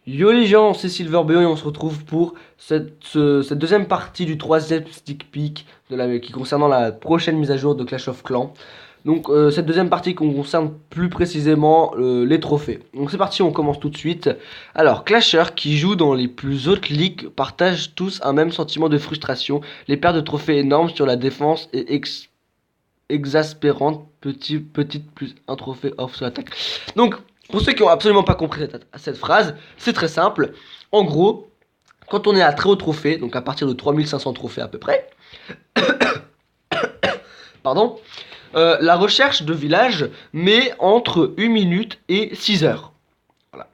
Yo les gens, c'est Silverbeo et on se retrouve pour cette deuxième partie du troisième sneak peek qui concernant la prochaine mise à jour de Clash of Clans. Donc cette deuxième partie concerne plus précisément les trophées. Donc c'est parti, on commence tout de suite. Alors, Clashers qui jouent dans les plus hautes ligues partagent tous un même sentiment de frustration. Les pertes de trophées énormes sur la défense et exaspérantes, petite plus un trophée off sur l'attaque. Donc pour ceux qui n'ont absolument pas compris cette phrase, c'est très simple. En gros, quand on est à très haut trophée, donc à partir de 3500 trophées à peu près, pardon, la recherche de village met entre 1 minute et 6 heures. Voilà.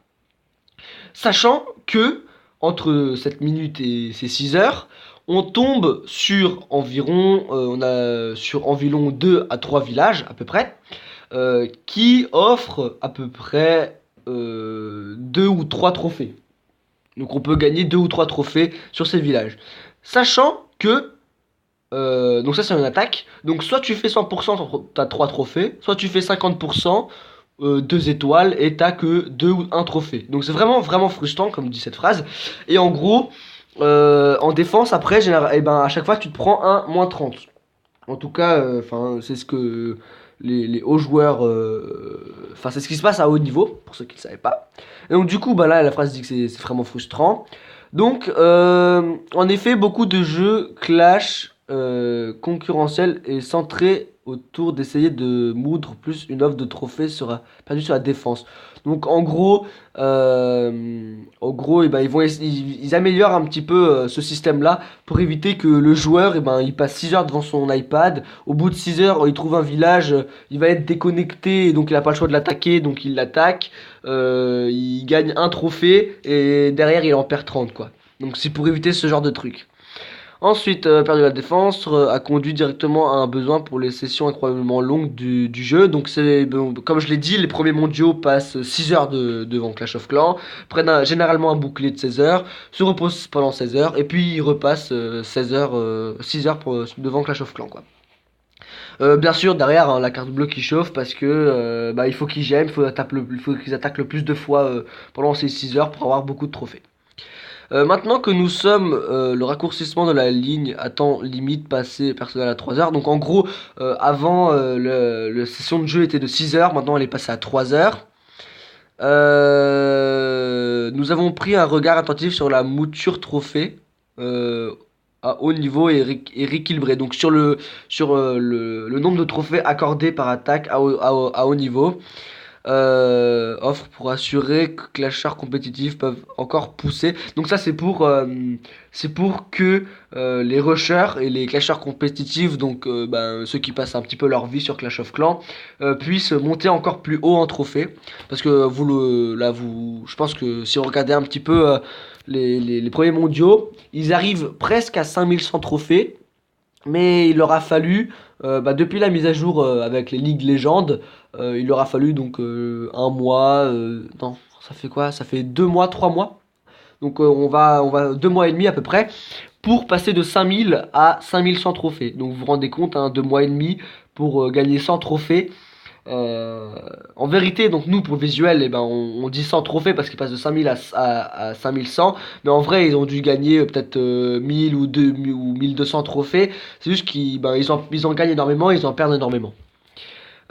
Sachant que, entre cette minute et ces 6 heures, on tombe sur environ 2 à 3 villages à peu près, qui offrent à peu près 2 ou 3 trophées. Donc on peut gagner 2 ou 3 trophées sur ces villages. Sachant que, donc ça c'est une attaque, donc soit tu fais 100%, t'as 3 trophées, soit tu fais 50%, 2 étoiles, et t'as que 2 ou 1 trophée. Donc c'est vraiment vraiment frustrant comme dit cette phrase. Et en gros, en défense après, à chaque fois tu te prends un -30. En tout cas, c'est ce que les hauts joueurs, c'est ce qui se passe à haut niveau, pour ceux qui ne savaient pas. Et donc du coup, là, la phrase dit que c'est vraiment frustrant. Donc, en effet, beaucoup de jeux clash concurrentiels et centrés autour d'essayer de moudre plus une offre de trophées perdue sur la défense. Donc en gros, ils améliorent un petit peu ce système-là pour éviter que le joueur, il passe 6 heures devant son iPad. Au bout de 6 heures, il trouve un village, il va être déconnecté, donc il n'a pas le choix de l'attaquer, donc il l'attaque. Il gagne un trophée et derrière il en perd 30 quoi. Donc c'est pour éviter ce genre de truc. Ensuite, perdu la défense a conduit directement à un besoin pour les sessions incroyablement longues du jeu. Donc comme je l'ai dit, les premiers mondiaux passent 6 heures devant Clash of Clans, prennent généralement un bouclier de 16 heures, se reposent pendant 16 heures, et puis ils repassent 16 heures, 6 heures devant Clash of Clans quoi. Bien sûr, derrière, hein, la carte bleue qui chauffe parce que il faut qu'ils gèment, il faut qu'ils attaquent le plus de fois pendant ces 6 heures pour avoir beaucoup de trophées. Maintenant que nous sommes le raccourcissement de la ligne à temps limite passé personnel à 3 heures, donc en gros, avant la session de jeu était de 6 heures, maintenant elle est passée à 3 heures. Nous avons pris un regard attentif sur la mouture trophée à haut niveau et rééquilibré. Donc sur le nombre de trophées accordés par attaque à haut niveau. Offre pour assurer que clashers compétitifs peuvent encore pousser. Donc ça c'est pour que les rushers et les clashers compétitifs, donc ceux qui passent un petit peu leur vie sur Clash of Clans, puissent monter encore plus haut en trophée. Parce que je pense que si on regardait un petit peu les premiers mondiaux, ils arrivent presque à 5100 trophées. Mais il leur a fallu, depuis la mise à jour avec les ligues légendes, il leur a fallu donc un mois, non, ça fait quoi? Ça fait 2 mois, 3 mois. Donc on va 2 mois et demi à peu près pour passer de 5000 à 5100 trophées. Donc vous vous rendez compte, hein, 2 mois et demi pour gagner 100 trophées. En vérité, donc nous pour le visuel, on dit 100 trophées parce qu'ils passent de 5000 à 5100, mais en vrai ils ont dû gagner peut-être 1000 ou 1200 trophées. C'est juste qu'ils en gagnent énormément, ils en perdent énormément.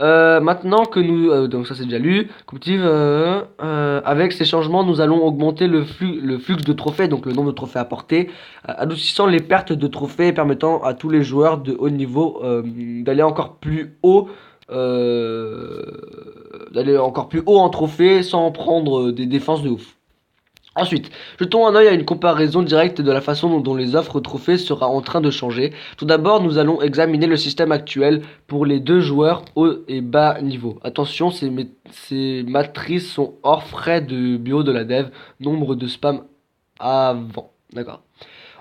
Maintenant que donc ça c'est déjà lu, avec ces changements, nous allons augmenter le flux de trophées, donc le nombre de trophées apportés, adoucissant les pertes de trophées et permettant à tous les joueurs de haut niveau d'aller encore plus haut. En trophée sans prendre des défenses de ouf. Ensuite, jetons un œil à une comparaison directe de la façon dont les offres trophées sera en train de changer. Tout d'abord, nous allons examiner le système actuel pour les deux joueurs haut et bas niveau. Attention, ces matrices sont hors frais de bio de la dev, nombre de spam avant. D'accord.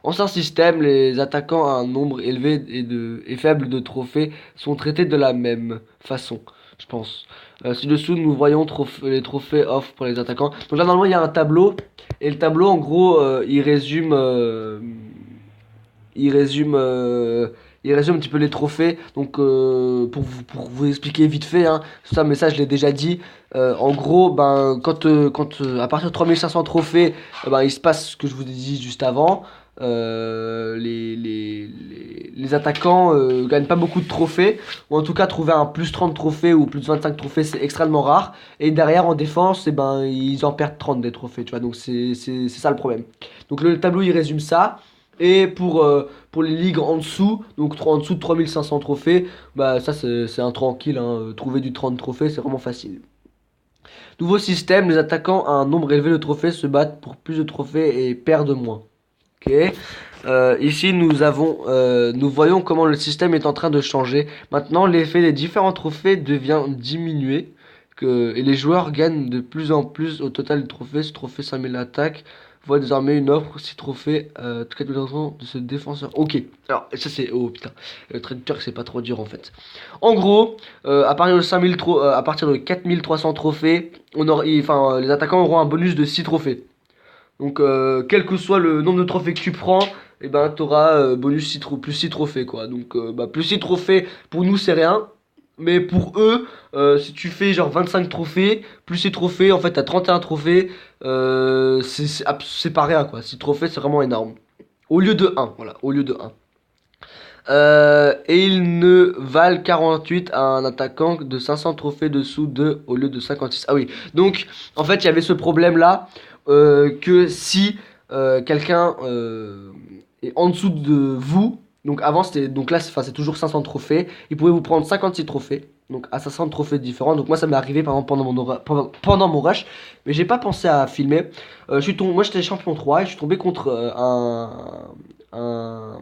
Ancien système, les attaquants à un nombre élevé et faible de trophées sont traités de la même façon, je pense. Ci-dessous, nous voyons les trophées off pour les attaquants. Donc là, normalement, il y a un tableau. Et le tableau, en gros, il résume il résume un petit peu les trophées. Donc pour vous expliquer vite fait, hein, ça, mais ça je l'ai déjà dit. En gros, ben quand à partir de 3500 trophées, ben, il se passe ce que je vous ai dit juste avant. Les attaquants gagnent pas beaucoup de trophées, ou en tout cas trouver un plus 30 trophées ou plus 25 trophées c'est extrêmement rare, et derrière en défense, ben, ils en perdent 30 des trophées, tu vois, donc c'est ça le problème. Donc le tableau il résume ça, et pour les ligues en dessous, donc en dessous de 3500 trophées, bah ça c'est un tranquille, hein, trouver du 30 trophées c'est vraiment facile. Nouveau système, les attaquants à un nombre élevé de trophées se battent pour plus de trophées et perdent moins. Ok. Ici, nous voyons comment le système est en train de changer. Maintenant, l'effet des différents trophées devient diminué. Et les joueurs gagnent de plus en plus au total de trophées. Ce trophée 5000 attaques voit désormais une offre 6 trophées. Tout cas, de ce défenseur. Ok. Alors, ça c'est. Oh putain. Le traducteur, c'est pas trop dur en fait. En gros, à partir de à partir de 4300 trophées, les attaquants auront un bonus de 6 trophées. Donc, quel que soit le nombre de trophées que tu prends, et ben, tu auras plus 6 trophées, quoi. Donc, bah, plus 6 trophées, pour nous, c'est rien. Mais pour eux, si tu fais genre 25 trophées, plus 6 trophées, en fait, t'as 31 trophées. C'est pas rien, quoi. 6 trophées, c'est vraiment énorme. Au lieu de un, voilà. Au lieu de un. Et ils ne valent 48 à un attaquant de 500 trophées dessous de au lieu de 56. Ah oui, donc en fait il y avait ce problème là que si quelqu'un est en dessous de vous, donc avant c'était donc là c'est toujours 500 trophées, il pouvait vous prendre 56 trophées. Donc à 500 trophées différents. Donc moi ça m'est arrivé par exemple pendant mon rush, mais j'ai pas pensé à filmer. Moi j'étais champion 3 et je suis tombé contre un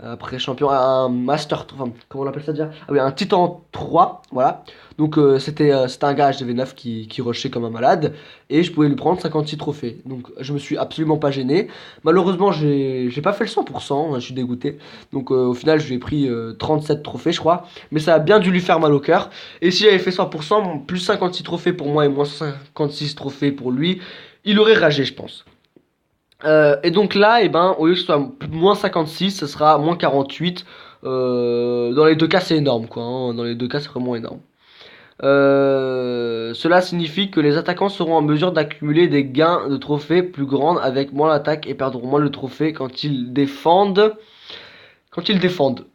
après champion, un master, enfin, comment on appelle ça déjà? Ah oui, un titan 3 voilà. Donc c'était un gars HDV9 qui rushait comme un malade, et je pouvais lui prendre 56 trophées. Donc je me suis absolument pas gêné. Malheureusement, j'ai pas fait le 100%, je suis dégoûté. Donc au final, je lui ai pris 37 trophées, je crois. Mais ça a bien dû lui faire mal au cœur. Et si j'avais fait 100%, plus 56 trophées pour moi et moins 56 trophées pour lui, il aurait ragé, je pense. Et donc là, eh ben, au lieu que ce soit moins 56, ce sera moins 48. Dans les deux cas, c'est énorme, quoi, hein. Dans les deux cas, c'est vraiment énorme. Cela signifie que les attaquants seront en mesure d'accumuler des gains de trophées plus grands avec moins d'attaque et perdront moins le trophée quand ils défendent. Quand ils défendent.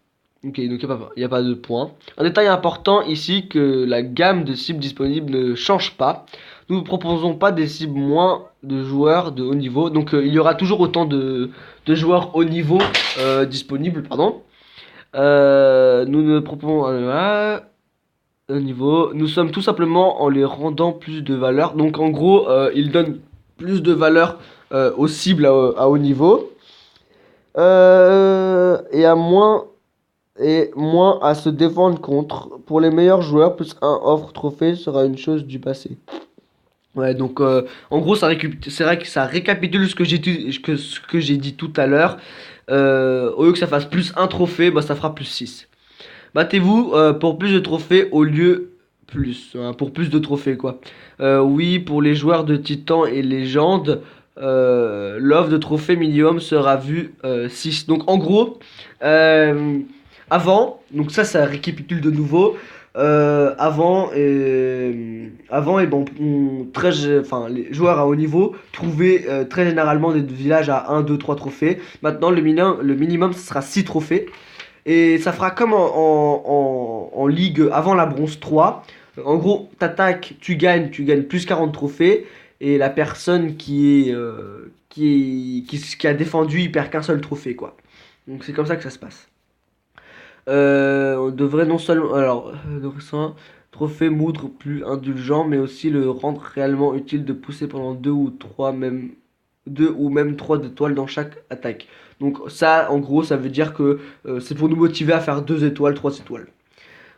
Ok, donc il n'y a pas de point. Un détail important ici, que la gamme de cibles disponibles ne change pas. Nous ne proposons pas des cibles moins de joueurs de haut niveau. Donc il y aura toujours autant de joueurs haut niveau disponibles, pardon. Nous ne proposons un niveau. Nous sommes tout simplement en les rendant plus de valeur. Donc en gros, ils donnent plus de valeur aux cibles à haut niveau. Et moins à se défendre contre. Pour les meilleurs joueurs, plus un offre trophée sera une chose du passé. Ouais, donc en gros, c'est vrai que ça récapitule ce que j'ai dit tout à l'heure. Au lieu que ça fasse plus un trophée, bah, ça fera plus 6. Battez-vous pour plus de trophées au lieu plus, hein, pour plus de trophées quoi. Oui, pour les joueurs de Titan et Légende, l'offre de trophées minimum sera vue 6. Donc en gros, euh, avant, donc ça récapitule de nouveau. Avant et bon, les joueurs à haut niveau trouvaient très généralement des villages à 1, 2, 3 trophées. Maintenant, le minimum, ce sera 6 trophées. Et ça fera comme en ligue avant la bronze 3. En gros, t'attaques, tu gagnes plus 40 trophées. Et la personne qui a défendu, il perd qu'un seul trophée, quoi. Donc c'est comme ça que ça se passe. On devrait non seulement. Alors, trophée moudre plus indulgent, mais aussi le rendre réellement utile de pousser pendant deux ou même trois étoiles dans chaque attaque. Donc ça, en gros, ça veut dire que c'est pour nous motiver à faire 2 étoiles, 3 étoiles.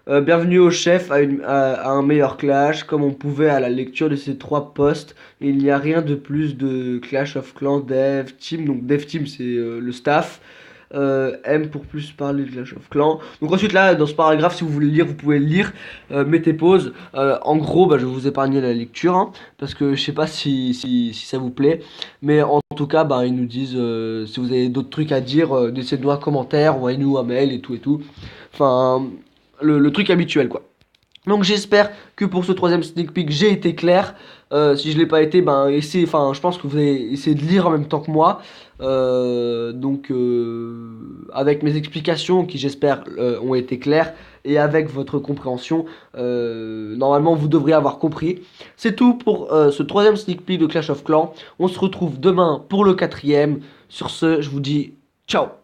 Bienvenue au chef à un meilleur clash. Comme on pouvait à la lecture de ces 3 posts, il n'y a rien de plus de Clash of Clans Dev Team. Donc Dev Team, c'est le staff. M pour plus parler de Clash of Clans. Donc ensuite là, dans ce paragraphe, si vous voulez lire, vous pouvez le lire. Mettez pause. En gros, bah, je vais vous épargner la lecture, hein, parce que je sais pas si ça vous plaît. Mais en tout cas, bah, ils nous disent, si vous avez d'autres trucs à dire, laissez-nous un commentaire, envoyez-nous un mail et tout et tout. Enfin, le truc habituel, quoi. Donc j'espère que pour ce troisième sneak peek j'ai été clair. Si je l'ai pas été, ben essayez, enfin je pense que vous allez essayer de lire en même temps que moi. Avec mes explications qui j'espère ont été claires et avec votre compréhension, normalement vous devriez avoir compris. C'est tout pour ce troisième sneak peek de Clash of Clans. On se retrouve demain pour le quatrième. Sur ce, je vous dis ciao.